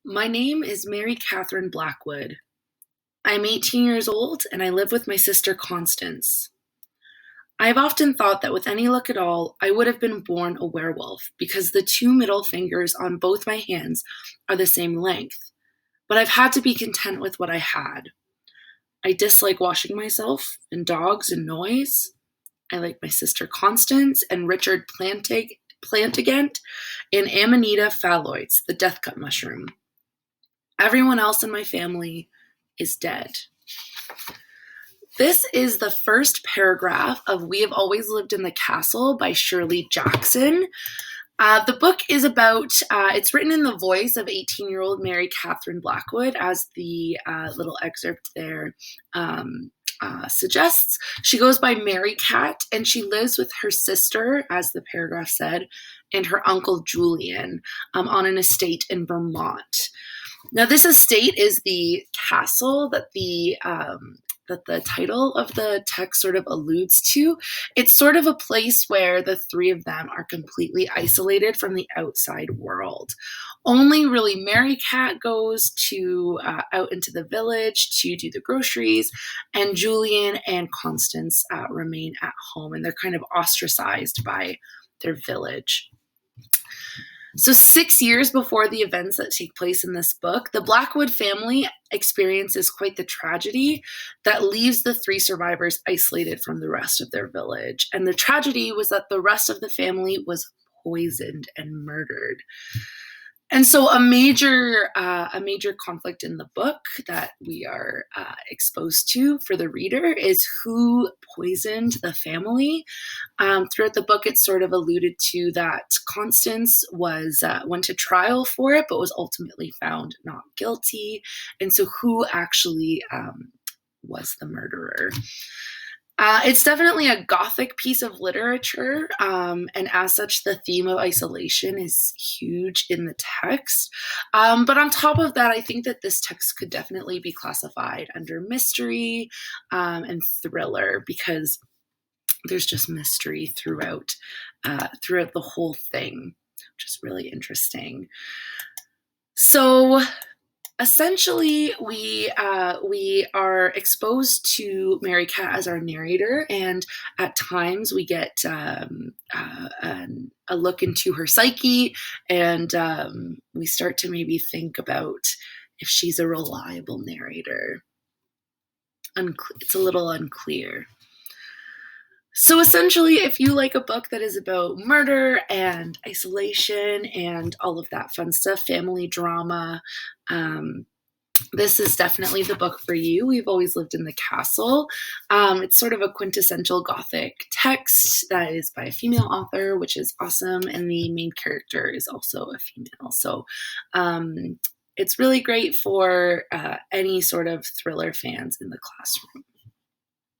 My name is Mary Catherine Blackwood. I'm 18 years old and I live with my sister Constance. I have often thought that with any luck at all, I would have been born a werewolf because the two middle fingers on both my hands are the same length. But I've had to be content with what I had. I dislike washing myself and dogs and noise. I like my sister Constance and Richard Plantagenet and Amanita phalloides, the death cup mushroom. Everyone else in my family is dead. This is the first paragraph of We Have Always Lived in the Castle by Shirley Jackson. The book is about, it's written in the voice of 18-year-old Mary Catherine Blackwood, as the little excerpt there suggests. She goes by Mary Cat, and she lives with her sister, as the paragraph said, and her uncle Julian on an estate in Vermont. Now, this estate is the castle that the title of the text sort of alludes to. It's sort of a place where the three of them are completely isolated from the outside world. Only really Mary Cat goes to out into the village to do the groceries, and Julian and Constance remain at home, and they're kind of ostracized by their village. So 6 years before the events that take place in this book, the Blackwood family experiences quite the tragedy that leaves the three survivors isolated from the rest of their village. And the tragedy was that the rest of the family was poisoned and murdered. And so a major conflict in the book that we are exposed to for the reader is who poisoned the family. Throughout the book, it's sort of alluded to that Constance went to trial for it, but was ultimately found not guilty. And so who actually was the murderer? It's definitely a Gothic piece of literature, and as such, the theme of isolation is huge in the text. But on top of that, I think that this text could definitely be classified under mystery and thriller, because there's just mystery throughout the whole thing, which is really interesting. So essentially, we are exposed to Mary Cat as our narrator, and at times we get a look into her psyche, and we start to maybe think about if she's a reliable narrator. It's a little unclear. So essentially, if you like a book that is about murder and isolation and all of that fun stuff, family drama, this is definitely the book for you. We've Always Lived in the Castle. It's sort of a quintessential Gothic text that is by a female author, which is awesome, and the main character is also a female. So it's really great for any sort of thriller fans in the classroom.